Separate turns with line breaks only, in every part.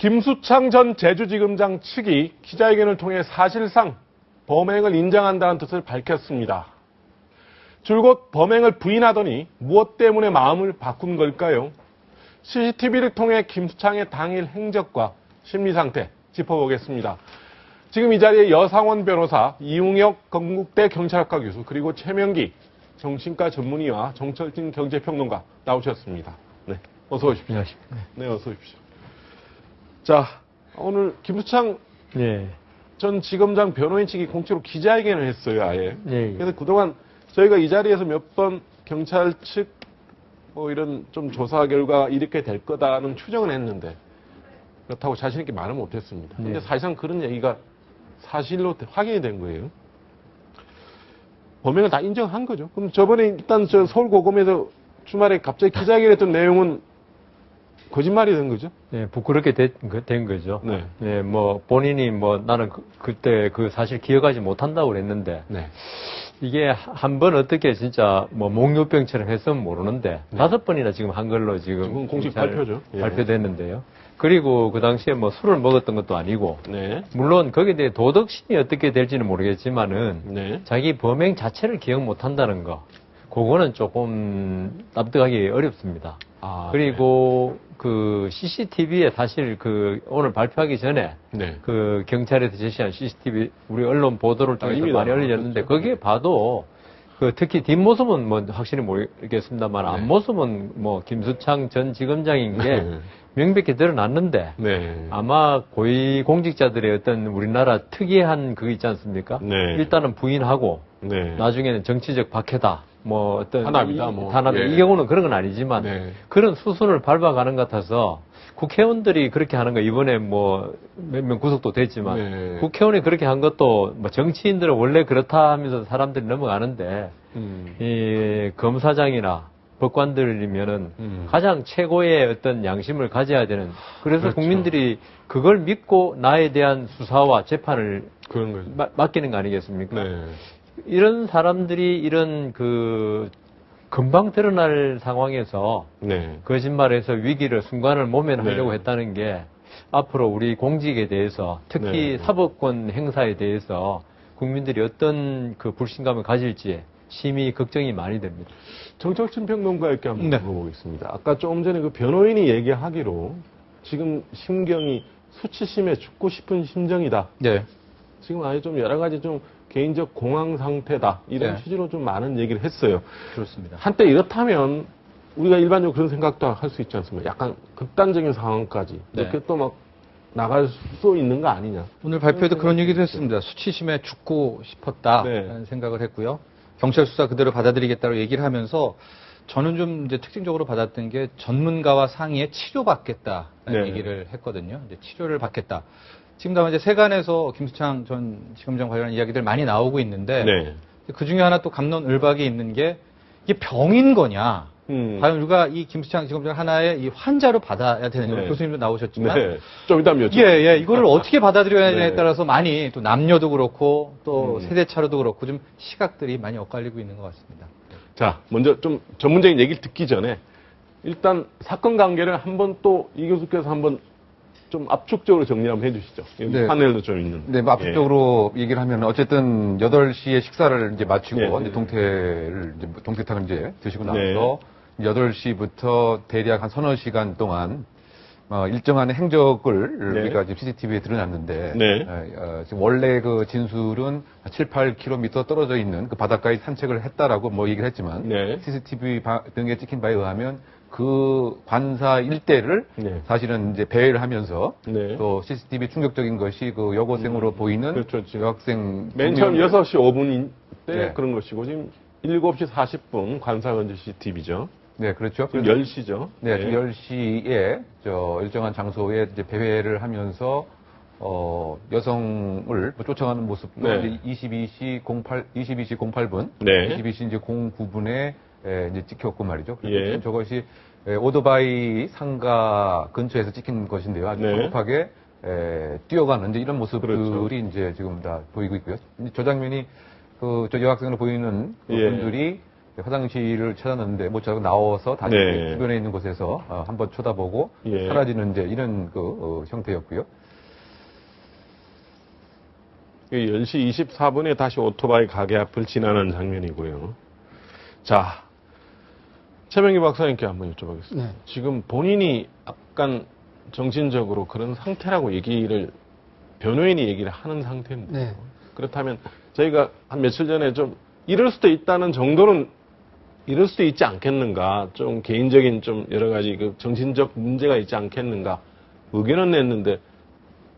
김수창 전 제주지검장 측이 기자회견을 통해 사실상 범행을 인정한다는 뜻을 밝혔습니다. 줄곧 범행을 부인하더니 무엇 때문에 마음을 바꾼 걸까요? CCTV를 통해 김수창의 당일 행적과 심리 상태 짚어보겠습니다. 지금 이 자리에 여상원 변호사, 이웅혁 건국대 경찰학과 교수, 그리고 최명기 정신과 전문의와 정철진 경제평론가 나오셨습니다. 네, 어서 오십시오. 네, 어서 오십시오. 자, 오늘 김수창 전 지검장 변호인 측이 공채로 기자회견을 했어요, 아예. 그래서 그동안 저희가 이 자리에서 몇 번 경찰 측 뭐 이런 좀 조사 결과 이렇게 될 거다는 추정은 했는데 그렇다고 자신 있게 말은 못했습니다. 근데 사실상 그런 얘기가 사실로 확인이 된 거예요. 범행을 다 인정한 거죠. 그럼 저번에 일단 저 서울고검에서 주말에 갑자기 기자회견 했던 내용은 거짓말이 된 거죠?
네, 부끄럽게 된 거죠. 네, 뭐, 본인이 뭐, 나는 그때 그 사실 기억하지 못한다고 그랬는데, 이게 한 번 어떻게 진짜 뭐, 몽유병처럼 했으면 모르는데, 5번이나 지금 한 걸로 지금
공식 발표죠.
발표됐는데요. 그리고 그 당시에 뭐 술을 먹었던 것도 아니고, 물론 거기에 대해 도덕심이 어떻게 될지는 모르겠지만은, 자기 범행 자체를 기억 못한다는 거, 그거는 조금 납득하기 어렵습니다. 그리고 그 CCTV에 사실 그 오늘 발표하기 전에 그 경찰에서 제시한 CCTV 우리 언론 보도를 통해서 많이 알려졌는데 거기에 봐도 그 특히 뒷모습은 뭐 확실히 모르겠습니다만 앞모습은 뭐 김수창 전 지검장인 게 명백히 드러났는데 아마 고위 공직자들의 어떤 우리나라 특이한 그거 있지 않습니까? 일단은 부인하고 나중에는 정치적 박해다. 뭐 어떤
탄압이다,
이 경우는 그런 건 아니지만 그런 수순을 밟아가는 것 같아서 국회의원들이 그렇게 하는 거 이번에 뭐 몇 명 구속도 됐지만 국회의원이 그렇게 한 것도 뭐 정치인들은 원래 그렇다 하면서 사람들이 넘어가는데 이 검사장이나 법관들이면은 가장 최고의 어떤 양심을 가져야 되는 그래서 국민들이 그걸 믿고 나에 대한 수사와 재판을 맡기는 거 아니겠습니까? 이런 사람들이 이런 그 금방 드러날 상황에서 거짓말해서 위기를 순간을 모면하려고 했다는 게 앞으로 우리 공직에 대해서 특히 사법권 행사에 대해서 국민들이 어떤 그 불신감을 가질지 심히 걱정이 많이 됩니다.
정철진 평론가에게 한번 물어보겠습니다. 아까 조금 전에 그 변호인이 얘기하기로 지금 심경이 수치심에 죽고 싶은 심정이다. 지금 아예 좀 여러 가지 좀 개인적 공황 상태다. 이런 취지로 좀 많은 얘기를 했어요.
그렇습니다.
한때 이렇다면 우리가 일반적으로 그런 생각도 할 수 있지 않습니까? 약간 극단적인 상황까지 이렇게 또 막 나갈 수 있는 거 아니냐.
오늘 발표에도 그런 얘기도 했습니다. 수치심에 죽고 싶었다라는 생각을 했고요. 경찰 수사 그대로 받아들이겠다고 얘기를 하면서 저는 좀 이제 특징적으로 받았던 게 전문가와 상의에 치료받겠다라는 얘기를 했거든요. 이제 치료를 받겠다. 지금 다만 이제 세간에서 김수창 전 지검장 관련한 이야기들 많이 나오고 있는데 그 중에 하나 또 갑론을박이 있는 게 이게 병인 거냐? 과연 우리가 이 김수창 지검장 하나의 이 환자로 받아야 되느냐? 교수님도 나오셨지만
좀 이따
이거를 어떻게 받아들여야 되냐에 따라서 많이 또 남녀도 그렇고 또 세대차로도 그렇고 좀 시각들이 많이 엇갈리고 있는 것 같습니다.
자, 먼저 좀 전문적인 얘기를 듣기 전에 일단 사건 관계를 한번 또 이 교수께서 한번 좀 압축적으로 정리 한번 해주시죠. 판넬도 좀 있는.
뭐 압축적으로 얘기를 하면 어쨌든 8시에 식사를 이제 마치고 이제 동태탕을 이제 드시고 나서 8시부터 대략 한 서너 시간 동안 일정한 행적을 우리가 지금 CCTV에 드러났는데 지금 원래 그 진술은 7, 8km 떨어져 있는 그 바닷가에 산책을 했다라고 뭐 얘기를 했지만 CCTV 등에 찍힌 바에 의하면 그 관사 일대를 사실은 이제 배회를 하면서 또 CCTV 충격적인 것이 그 여고생으로 보이는 여학생
맨 처음 6시 5분 때 그런 것이고 지금 7시 40분 관사 건지 CCTV죠.
그렇죠.
지금 10시죠.
10시에 일정한 장소에 이제 배회를 하면서 여성을 쫓아가는 모습도 22시 08분, 22시 이제 09분에 이제 찍혔고 말이죠. 저것이 오토바이 상가 근처에서 찍힌 것인데요. 아주 성급하게 뛰어가는 이제 이런 모습들이 이제 지금 다 보이고 있고요. 저 장면이 저 여학생으로 보이는 분들이 화장실을 찾았는데 못 찾아서 나와서 다시
네.
주변에 있는 곳에서 한번 쳐다보고
예.
사라지는 이제 이런 형태였고요.
10시 24분에 다시 오토바이 가게 앞을 지나는 장면이고요. 자, 최명기 박사님께 한번 여쭤보겠습니다.
네.
지금 본인이 약간 정신적으로 그런 상태라고 변호인이 얘기를 하는 상태인데
네.
그렇다면 저희가 한 며칠 전에 좀 이럴 수도 있다는 정도는 이럴 수도 있지 않겠는가, 좀 개인적인 좀 여러 가지 그 정신적 문제가 있지 않겠는가 의견은 냈는데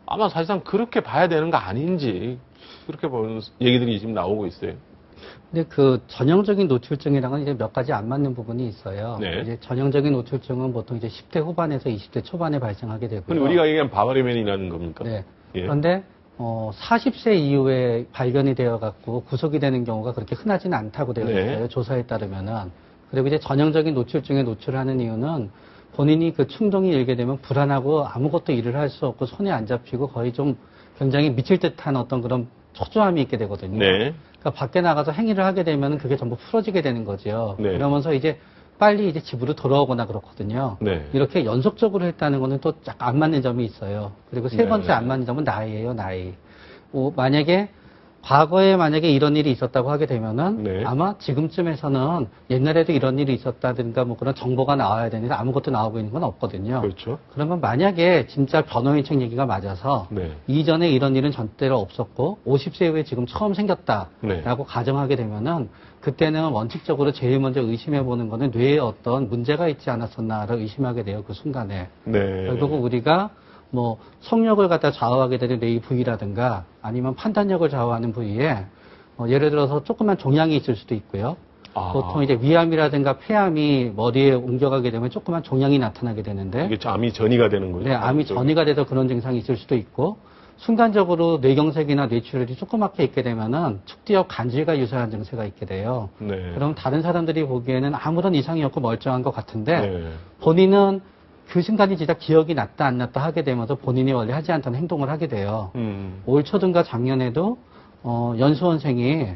아마 사실상 그렇게 봐야 되는 거 아닌지 그렇게 보는 얘기들이 지금 나오고 있어요.
근데 그 전형적인 노출증이랑은 이제 몇 가지 안 맞는 부분이 있어요.
네.
이제 전형적인 노출증은 보통 이제 10대 후반에서 20대 초반에 발생하게 되고요.
근데 우리가 얘기한 바바리맨이라는 겁니까?
네.
예.
그런데 40세 이후에 발견이 되어 갖고 구속이 되는 경우가 그렇게 흔하지는 않다고 되어 있어요.
네.
조사에 따르면은. 그리고 이제 전형적인 노출증에 노출하는 이유는 본인이 그 충동이 일게 되면 불안하고 아무것도 일을 할 수 없고 손에 안 잡히고 거의 좀 굉장히 미칠 듯한 어떤 그런 초조함이 있게 되거든요.
네.
그러니까 밖에 나가서 행위를 하게 되면 그게 전부 풀어지게 되는 거죠.
네.
그러면서 이제 빨리 이제 집으로 돌아오거나 그렇거든요.
네.
이렇게 연속적으로 했다는 거는 또 쫙 안 맞는 점이 있어요. 그리고 세
네.
번째 안 맞는 점은 나이예요, 나이. 만약에 과거에 만약에 이런 일이 있었다고 하게 되면은
네.
아마 지금쯤에서는 옛날에도 이런 일이 있었다든가 뭐 그런 정보가 나와야 되는데 아무것도 나오고 있는 건 없거든요.
그렇죠.
그러면 만약에 진짜 변호인 책 얘기가 맞아서
네.
이전에 이런 일은 전대로 없었고 50세 후에 지금 처음 생겼다라고
네.
가정하게 되면은 그때는 원칙적으로 제일 먼저 의심해 보는 거는 뇌에 어떤 문제가 있지 않았었나를 의심하게 돼요. 그 순간에.
네.
결국 우리가 뭐 성욕을 갖다 좌우하게 되는 뇌의 부위라든가 아니면 판단력을 좌우하는 부위에 예를 들어서 조그만 종양이 있을 수도 있고요.
아.
보통 이제 위암이라든가 폐암이 머리에 옮겨가게 되면 조그만 종양이 나타나게 되는데
이게 암이 전이가 되는 거죠.
네, 암이 전이가 돼서 그런 증상이 있을 수도 있고 순간적으로 뇌경색이나 뇌출혈이 조그맣게 있게 되면은 축두엽 간질과 유사한 증세가 있게 돼요.
네.
그럼 다른 사람들이 보기에는 아무런 이상이 없고 멀쩡한 것 같은데
네.
본인은 그 순간이 진짜 기억이 났다 안 났다 하게 되면서 본인이 원래 하지 않던 행동을 하게 돼요. 올 초든가 작년에도 연수원생이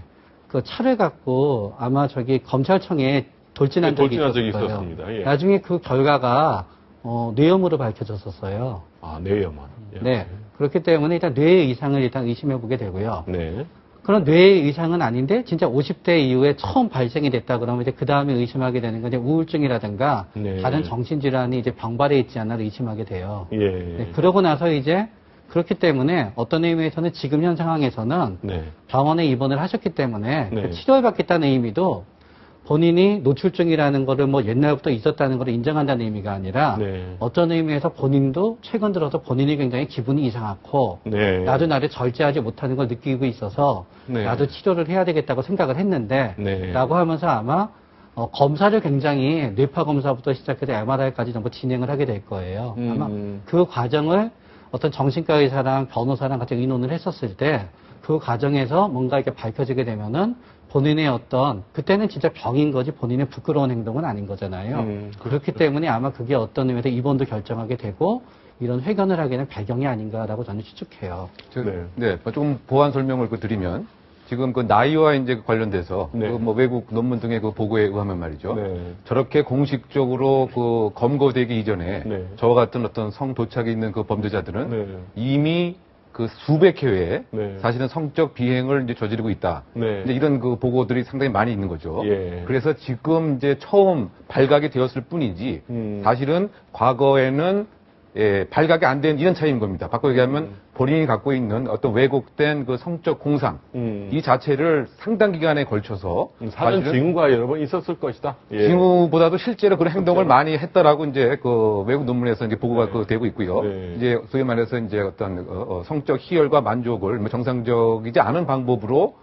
그 차를 갖고 아마 저기 검찰청에 돌진한 적이 있었어요.
있었습니다. 예.
나중에 그 결과가 뇌염으로 밝혀졌었어요.
아, 뇌염만. 예.
네. 그렇기 때문에 일단 뇌의 이상을 일단 의심해 보게 되고요.
네.
그런 뇌의 이상은 아닌데 진짜 50대 이후에 처음 발생이 됐다 그러면 이제 그 다음에 의심하게 되는 건 이제 우울증이라든가
네.
다른 정신질환이 이제 병발해 있지 않나 의심하게 돼요.
예.
네, 그러고 나서 이제 그렇기 때문에 어떤 의미에서는 지금 현 상황에서는
네.
병원에 입원을 하셨기 때문에
네.
그 치료를 받겠다는 의미도 본인이 노출증이라는 거를 뭐 옛날부터 있었다는 걸 인정한다는 의미가 아니라
네.
어떤 의미에서 본인도 최근 들어서 본인이 굉장히 기분이 이상하고
네.
나도 나를 절제하지 못하는 걸 느끼고 있어서
네.
나도 치료를 해야 되겠다고 생각을 했는데
네.
라고 하면서 아마 검사를 굉장히 뇌파 검사부터 시작해서 MRI까지 전부 진행을 하게 될 거예요. 아마 그 과정을 어떤 정신과 의사랑 변호사랑 같이 의논을 했었을 때 그 과정에서 뭔가 이렇게 밝혀지게 되면은 본인의 어떤 그때는 진짜 병인 거지 본인의 부끄러운 행동은 아닌 거잖아요. 그렇기 때문에 아마 그게 어떤 의미에서 입원도 결정하게 되고 이런 회견을 하게 된 배경이 아닌가라고 저는 추측해요.
네, 조금 보완 설명을 드리면 지금 그 나이와 이제 관련돼서
네.
그 뭐 외국 논문 등의 그 보고에 의하면 말이죠.
네.
저렇게 공식적으로 그 검거되기 이전에
네.
저와 같은 어떤 성 도착이 있는 그 범죄자들은
네.
이미 그 수백 회에
네.
사실은 성적 비행을 이제 저지르고 있다.
네.
이제 이런 그 보고들이 상당히 많이 있는 거죠.
예.
그래서 지금 이제 처음 발각이 되었을 뿐이지 사실은 과거에는 발각이 안 된 이런 차이인 겁니다. 바꿔 얘기하면 본인이 갖고 있는 어떤 왜곡된 그 성적 공상 이 자체를 상당 기간에 걸쳐서
사전 징후가 여러 번 있었을 것이다. 예.
징후보다도 실제로 그런 행동을 많이 했다라고 이제 그 외국 논문에서 이제 보고가
네.
되고 있고요.
네.
이제 소위 말해서 이제 어떤 성적 희열과 만족을 뭐 정상적이지 않은 방법으로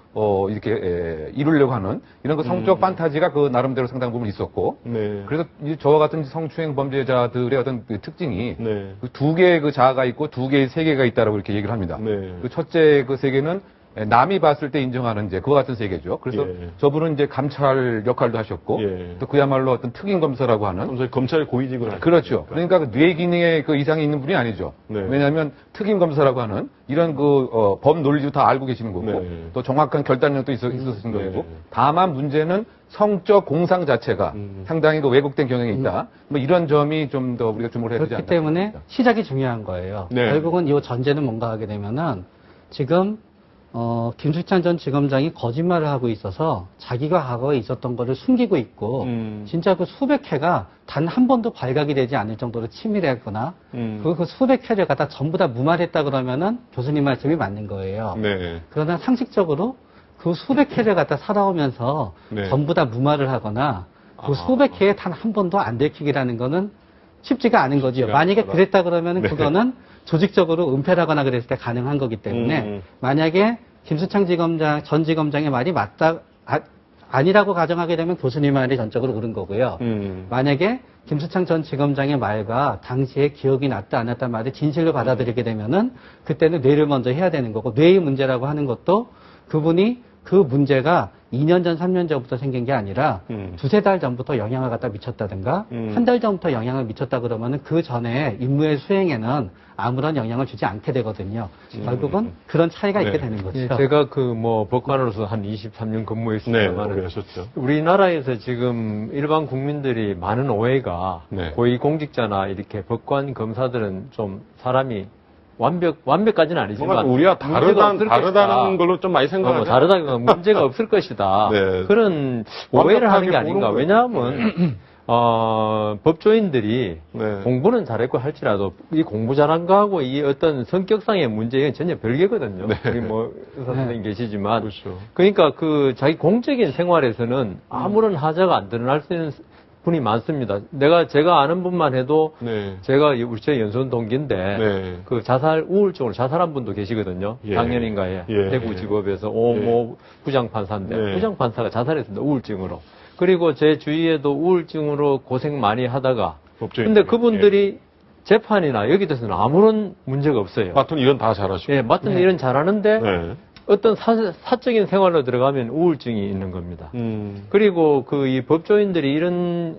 이렇게 이루려고 하는 이런 그 성적 판타지가 그 나름대로 상당 부분 있었고,
네.
그래서 이제 저와 같은 성추행 범죄자들의 어떤 그 특징이
네.
그 두 개의 그 자아가 있고 두 개의 세계가 있다라고 이렇게 얘기를 합니다.
네.
그 첫째 그 세계는 남이 봤을 때 인정하는 이제 그와 같은 세계죠. 그래서
예.
저분은 이제 감찰 역할도 하셨고
예.
또 그야말로 어떤 특임 검사라고 하는
검찰 고위직을 하셨죠.
그렇죠. 그러니까 그 뇌 기능에 그 이상이 있는 분이 아니죠.
네.
왜냐하면 특임 검사라고 하는 이런 법 논리도 다 알고 계시는 거고
네.
또 정확한 결단력도 있으신
네.
거고 다만 문제는 성적 공상 자체가 상당히 그 왜곡된 경향이 있다. 뭐 이런 점이 좀 더 우리가 주목을 해야 되지 않나.
그렇기 때문에 시작이 중요한 거예요.
네.
결국은 이 전제는 뭔가 하게 되면은 지금 김수찬 전 지검장이 거짓말을 하고 있어서 자기가 과거에 있었던 거를 숨기고 있고 진짜 그 수백 회가 단 한 번도 발각이 되지 않을 정도로 치밀했거나 그 수백 회를 갖다 전부 다 무마했다 그러면은 교수님 말씀이 맞는 거예요.
네.
그러나 상식적으로 그 수백 회를 갖다 살아오면서
네.
전부 다 무마를 하거나 그 수백 회에 단 한 번도 안 들키기라는 거는 쉽지가 않은 거죠. 만약에 그랬다 그러면은
네.
그거는 조직적으로 은폐하거나 그랬을 때 가능한 거기 때문에 만약에 김수창 전 지검장의 말이 아니라고 가정하게 되면 교수님 말이 전적으로 옳은 거고요. 만약에 김수창 전 지검장의 말과 당시에 기억이 났다 안 났다 말을 진실로 받아들이게 되면은 그때는 뇌를 먼저 해야 되는 거고 뇌의 문제라고 하는 것도 그분이 그 문제가 2년 전, 3년 전부터 생긴 게 아니라 두세 달 전부터 영향을 갖다 미쳤다든가 한 달 전부터 영향을 미쳤다 그러면은 그 전에 임무의 수행에는 아무런 영향을 주지 않게 되거든요. 결국은 그런 차이가 있게 되는 거죠.
예, 제가 그 뭐 법관으로서 한 23년 근무했습니다만
그러셨죠.
우리나라에서 지금 일반 국민들이 많은 오해가
네.
고위공직자나 이렇게 법관 검사들은 좀 사람이 완벽까지는 아니지만
뭔가 우리가 다르다는 걸로 좀 많이 생각하죠.
다르다는 건 문제가 없을 것이다.
네.
그런 오해를 하는 게 아닌가. 왜냐하면 법조인들이
네.
공부는 잘했고 할지라도 이 공부 잘한 거하고 이 어떤 성격상의 문제는 전혀 별개거든요.
네.
우리 뭐 의사 선생님 계시지만
그렇죠.
그러니까 그 자기 공적인 생활에서는 아무런 하자가 안 드러날 수 있는 분이 많습니다. 제가 아는 분만 해도
네.
제가 우리 제 연수원 동기인데
네.
그 우울증으로 자살한 분도 계시거든요.
예.
작년인가에
예.
대구지법에서 모 부장판사인데
네.
부장판사가 자살했습니다. 우울증으로. 그리고 제 주위에도 우울증으로 고생 많이 하다가 근데 그분들이 재판이나 여기 대해서는 아무런 문제가 없어요.
맡은 일은 다 잘하시고.
예, 맡은 일은 잘하는데
네.
어떤 사적인 생활로 들어가면 우울증이 있는 겁니다. 그리고 이 법조인들이 이런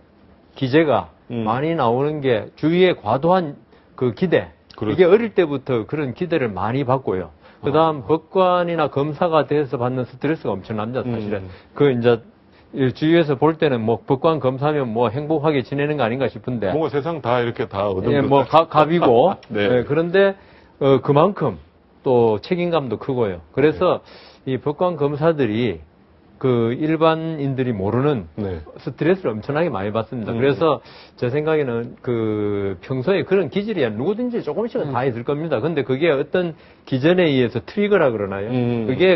기재가 많이 나오는 게 주위에 과도한 그 기대.
그렇죠.
이게 어릴 때부터 그런 기대를 많이 받고요. 그 다음 법관이나 검사가 돼서 받는 스트레스가 엄청납니다, 사실은. 이제 주위에서 볼 때는 뭐 법관 검사면 뭐 행복하게 지내는 거 아닌가 싶은데.
뭔가 세상 다 이렇게 다 얻은
예, 뭐 갑이고.
네.
예, 그런데 그만큼 또 책임감도 크고요. 그래서 이 법관 검사들이 그 일반인들이 모르는 스트레스를 엄청나게 많이 받습니다. 그래서 제 생각에는 그 평소에 그런 기질이 누구든지 조금씩은 다 있을 겁니다. 근데 그게 어떤 기전에 의해서 트리거라 그러나요?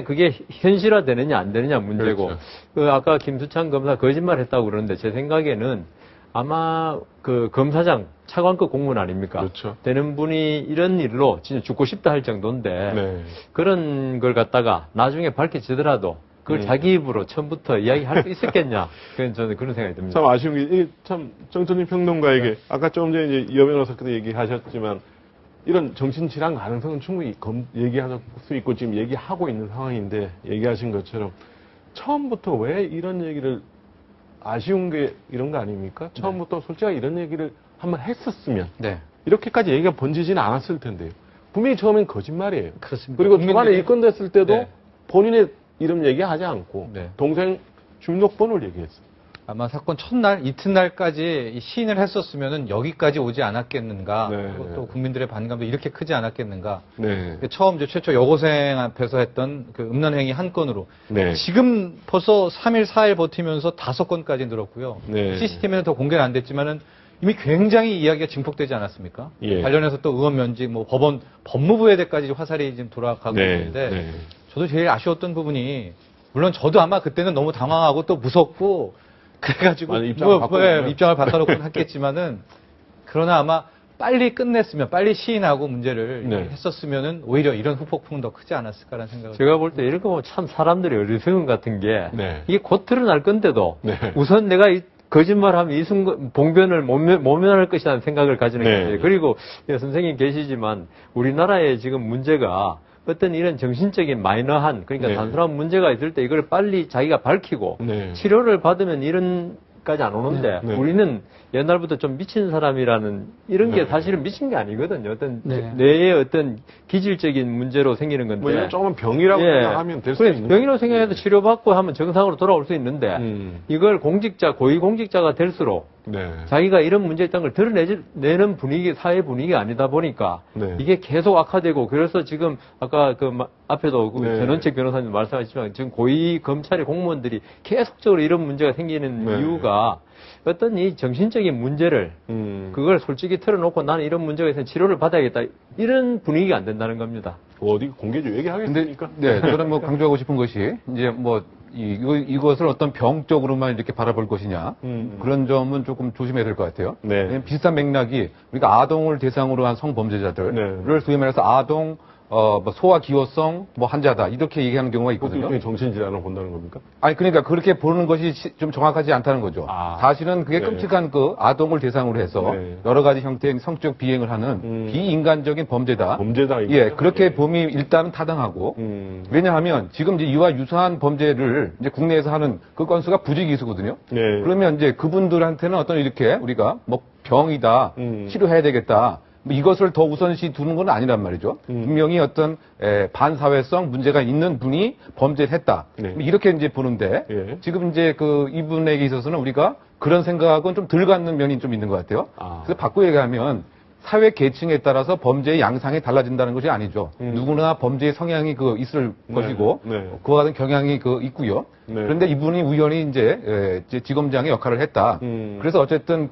그게 현실화되느냐 안 되느냐 문제고.
그렇죠.
그 아까 김수창 검사 거짓말 했다고 그러는데 제 생각에는 아마 그 검사장 차관급 공무원 아닙니까?
그렇죠.
되는 분이 이런 일로 진짜 죽고 싶다 할 정도인데
네.
그런 걸 갖다가 나중에 밝혀지더라도 그걸 자기 입으로 처음부터 이야기할 수 있었겠냐? 저는 그런 생각이 듭니다.
참 아쉬운 게, 이게 참, 정철님 평론가에게, 아까 좀 전에 이제 이 변호사께서 얘기하셨지만, 이런 정신질환 가능성은 충분히 얘기할 수 있고 지금 얘기하고 있는 상황인데, 얘기하신 것처럼, 처음부터 왜 이런 얘기를, 아쉬운 게 이런 거 아닙니까? 처음부터 솔직하게 이런 얘기를 한번 했었으면, 이렇게까지 얘기가 번지지는 않았을 텐데요. 분명히 처음엔 거짓말이에요.
그렇습니다.
그리고 초반에 입건됐을 때도 본인의 이름 얘기하지 않고
네.
동생 주민등록번호를 얘기했어요.
아마 사건 첫날, 이튿날까지 시인을 했었으면은 여기까지 오지 않았겠는가. 그리고 또 국민들의 반감도 이렇게 크지 않았겠는가. 처음 최초 여고생 앞에서 했던 그 음란 행위 한 건으로. 지금 벌써 3일, 4일 버티면서 5건까지 늘었고요. CCTV는 더 공개는 안 됐지만은 이미 굉장히 이야기가 증폭되지 않았습니까? 관련해서 또 의원 면직, 뭐 법무부에까지 화살이 지금 돌아가고 있는데 저도 제일 아쉬웠던 부분이 물론 저도 아마 그때는 너무 당황하고 또 무섭고 그래가지고 입장을 바꿔놓고 했겠지만은 그러나 아마 빨리 끝냈으면 빨리 시인하고 문제를 했었으면은 오히려 이런 후폭풍은 더 크지 않았을까라는 생각을
제가 볼 때 이런 거 참 사람들이 어리석은 같은 게 이게 곧 드러날 건데도 우선 내가 거짓말하면 이 순간 봉변을 모면할 것이라는 생각을 가지는 거예요. 그리고 선생님 계시지만 우리나라의 지금 문제가 어떤 이런 정신적인 마이너한 그러니까
네.
단순한 문제가 있을 때 이걸 빨리 자기가 밝히고
네.
치료를 받으면 이런까지 안 오는데
네.
우리는 옛날부터 좀 미친 사람이라는 이런 게
네.
사실은 미친 게 아니거든요. 어떤
네.
뇌의 어떤 기질적인 문제로 생기는 건데.
뭐 이건 조금은 병이라고 생각하면 될 수 있는
병이라고 생각해도 치료받고 하면 정상으로 돌아올 수 있는데 이걸 고위 공직자가 될수록
네.
자기가 이런 문제 있다는 걸 드러내는 분위기, 사회 분위기가 아니다 보니까
네.
이게 계속 악화되고 그래서 지금 아까 앞에도
네.
전원책 변호사님 말씀하셨지만 지금 고위 검찰의 공무원들이 계속적으로 이런 문제가 생기는
네.
이유가 어떤 이 정신적인 문제를 그걸 솔직히 털어놓고 나는 이런 문제가 있으면 치료를 받아야겠다 이런 분위기가 안 된다는 겁니다.
어디 공개적으로 얘기하겠습니까?
네, 저는 뭐 강조하고 싶은 것이 이제 뭐 이것을 어떤 병적으로만 이렇게 바라볼 것이냐 그런 점은 조금 조심해야 될 것 같아요.
네.
왜냐면 비슷한 맥락이 우리가 아동을 대상으로 한 성범죄자들을 소위 말해서 아동 뭐 소아 기호성 뭐 환자다 이렇게 얘기하는 경우가 있거든요.
그것도 정신질환을 본다는 겁니까?
아니 그러니까 그렇게 보는 것이 좀 정확하지 않다는 거죠.
아.
사실은 그게
네.
끔찍한 그 아동을 대상으로 해서
네.
여러 가지 형태의 성적 비행을 하는 비인간적인 범죄다.
범죄다.
예, 그렇게 봄이 일단은 타당하고 왜냐하면 지금 이제 이와 유사한 범죄를 이제 국내에서 하는 그 건수가 부지기수거든요.
네.
그러면 이제 그분들한테는 어떤 이렇게 우리가 뭐 병이다 치료해야 되겠다. 뭐 이것을 더 우선시 두는 건 아니란 말이죠. 분명히 어떤 반사회성 문제가 있는 분이 범죄를 했다.
네.
뭐 이렇게 이제 보는데
예.
지금 이제 그 이분에게 있어서는 우리가 그런 생각은 좀 덜 갖는 면이 좀 있는 것 같아요. 그래서 바꾸어 얘기하면 사회 계층에 따라서 범죄의 양상이 달라진다는 것이 아니죠. 누구나 범죄의 성향이 있을 것이고 그와 같은 경향이 있고요.
네.
그런데 이분이 우연히 이제 지검장의 역할을 했다. 그래서 어쨌든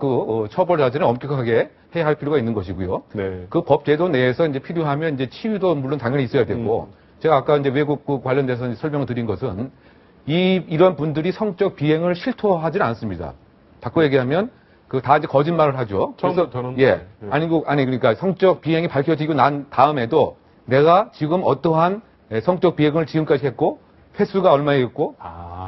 처벌 자체는 엄격하게 해야 할 필요가 있는 것이고요.
네.
그 법 제도 내에서 이제 필요하면 이제 치유도 물론 당연히 있어야 되고 제가 아까 이제 외국 관련돼서 설명을 드린 것은 이런 분들이 성적 비행을 실토하지는 않습니다. 바꿔 얘기하면 다 이제 거짓말을 하죠. 그래서
저는
아니 그러니까 성적 비행이 밝혀지고 난 다음에도 내가 지금 어떠한 성적 비행을 지금까지 했고 횟수가 얼마였고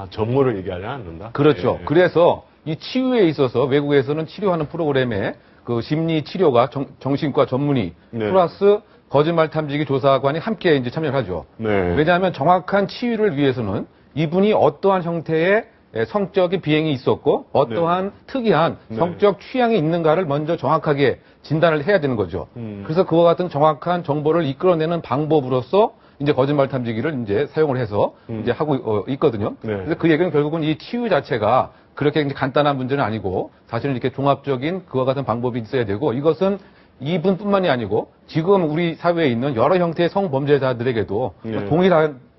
전모를 얘기하지 않는다.
그렇죠.
네.
그래서 이 치유에 있어서 외국에서는 치료하는 프로그램에 심리 치료가 정신과 전문의
네.
플러스 거짓말 탐지기 조사관이 함께 이제 참여를 하죠.
네.
왜냐하면 정확한 치유를 위해서는 이분이 어떠한 형태의 성적인 비행이 있었고 어떠한 특이한 성적 취향이 있는가를 먼저 정확하게 진단을 해야 되는 거죠. 그래서 그와 같은 정확한 정보를 이끌어내는 방법으로서 이제 거짓말 탐지기를 이제 사용을 해서 이제 하고 있거든요. 그래서 그 얘기는 결국은 이 치유 자체가 그렇게 이제 간단한 문제는 아니고 사실은 이렇게 종합적인 그와 같은 방법이 있어야 되고 이것은 이분뿐만이 아니고 지금 우리 사회에 있는 여러 형태의 성범죄자들에게도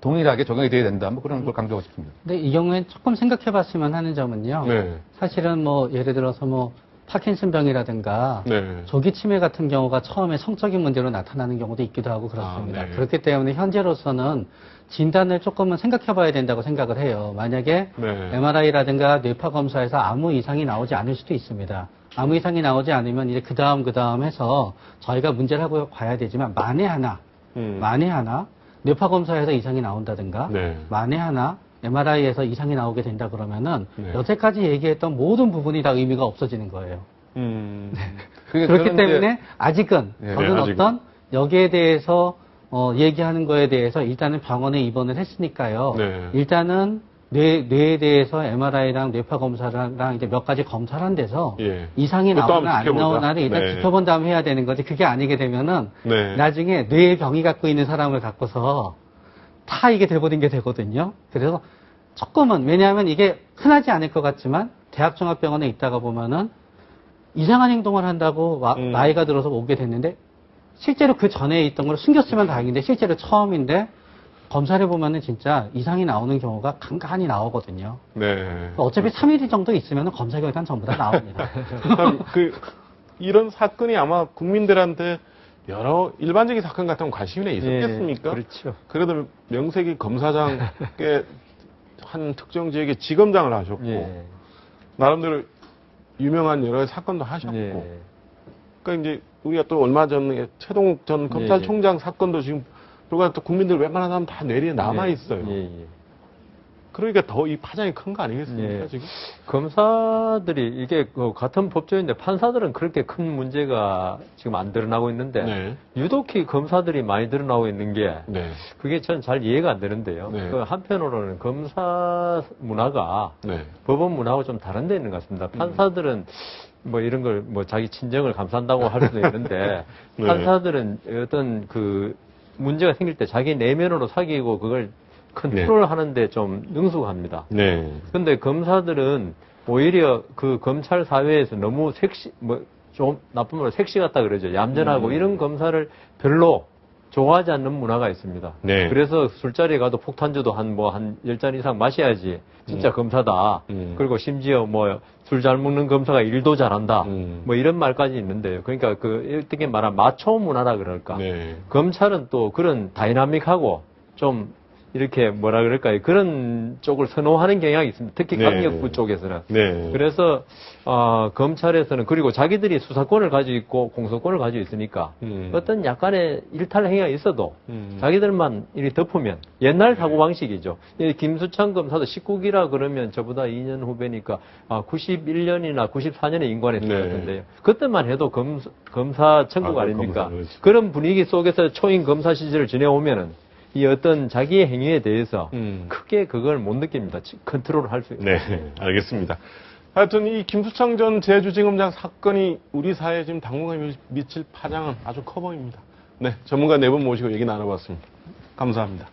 동일하게 적용이 돼야 된다. 뭐 그런 걸 강조하고 싶습니다.
근데 이 경우엔 조금 생각해봤으면 하는 점은요. 사실은 예를 들어서 파킨슨병이라든가 조기 치매 같은 경우가 처음에 성적인 문제로 나타나는 경우도 있기도 하고 그렇습니다. 그렇기 때문에 현재로서는 진단을 조금은 생각해봐야 된다고 생각을 해요. 만약에 MRI라든가 뇌파 검사에서 아무 이상이 나오지 않을 수도 있습니다. 아무 이상이 나오지 않으면 이제 그 다음 해서 저희가 문제를 하고 봐야 되지만 만에 하나 뇌파 검사에서 이상이 나온다든가 만에 하나 MRI에서 이상이 나오게 된다 그러면은 여태까지 얘기했던 모든 부분이 다 의미가 없어지는 거예요. 그렇기 때문에 아직은 저는 어떤 여기에 대해서 얘기하는 거에 대해서 일단은 병원에 입원을 했으니까요. 일단은 뇌에 대해서 MRI랑 뇌파 검사랑 이제 몇 가지 검사를 한 데서 이상이 나오나 안 나오나를 일단 지켜본 다음에 해야 되는 거지. 그게 아니게 되면은 나중에 뇌에 병이 갖고 있는 사람을 갖고서 다 이게 돼버린 게 되거든요. 그래서 조금은 왜냐하면 이게 흔하지 않을 것 같지만 대학종합병원에 있다가 보면은 이상한 행동을 한다고 나이가 들어서 오게 됐는데 실제로 그 전에 있던 걸 숨겼으면 다행인데 실제로 처음인데 검사를 보면은 진짜 이상이 나오는 경우가 간간히 나오거든요. 어차피 3일 정도 있으면 검사 결과는 전부 다 나옵니다.
이런 사건이 아마 국민들한테 여러 일반적인 사건 같은 관심이 있었겠습니까?
그렇죠.
그래도 명색이 검사장께 한 특정 지역의 지검장을 하셨고 나름대로 유명한 여러 사건도 하셨고 그러니까 이제 우리가 또 얼마 전에 최동욱 전 검찰총장 사건도 지금 그가 또 국민들 웬만한 사람 다 뇌리에 남아 있어요. 그러니까 더 이 파장이 큰 거 아니겠습니까,
예.
지금?
검사들이 이게 같은 법조인데 판사들은 그렇게 큰 문제가 지금 안 드러나고 있는데
네.
유독히 검사들이 많이 드러나고 있는 게
네.
그게 전 잘 이해가 안 되는데요.
네.
그 한편으로는 검사 문화가
네.
법원 문화하고 좀 다른 데 있는 것 같습니다. 판사들은 뭐 이런 걸 뭐 자기 친정을 감싼다고 할 수도 있는데
네.
판사들은 어떤 그 문제가 생길 때 자기 내면으로 사귀고 그걸 컨트롤 하는데 좀 능숙합니다.
네.
근데 검사들은 오히려 그 검찰 사회에서 너무 좀 나쁜 말로 섹시 같다 그러죠. 얌전하고 이런 검사를 별로 좋아하지 않는 문화가 있습니다.
네.
그래서 술자리에 가도 폭탄주도 한 10잔 이상 마셔야지 진짜 검사다. 그리고 심지어 술 잘 먹는 검사가 일도 잘한다. 이런 말까지 있는데요. 그러니까 어떻게 말하면 마초 문화라 그럴까.
네.
검찰은 또 그런 다이나믹하고 좀 이렇게 뭐라 그럴까요? 그런 쪽을 선호하는 경향이 있습니다. 특히
네.
강력부 쪽에서는.
네.
그래서 검찰에서는 그리고 자기들이 수사권을 가지고 있고 공소권을 가지고 있으니까 어떤 약간의 일탈 행위가 있어도 자기들만 이렇게 덮으면 옛날 사고방식이죠. 김수창 검사도 19기라 그러면 저보다 2년 후배니까 91년이나 94년에 인관했을 것
네.
같은데요. 그때만 해도 검사 천국 아닙니까?
검사,
그런 분위기 속에서 초임 검사 시절을 지내오면은 이 어떤 자기의 행위에 대해서 크게 그걸 못 느낍니다. 컨트롤을 할 수 있어요.
네, 알겠습니다. 하여튼 이 김수창 전 제주지검장 사건이 우리 사회에 지금 당분간 미칠 파장은 아주 커 보입니다. 네, 전문가 네 분 모시고 얘기 나눠봤습니다. 감사합니다.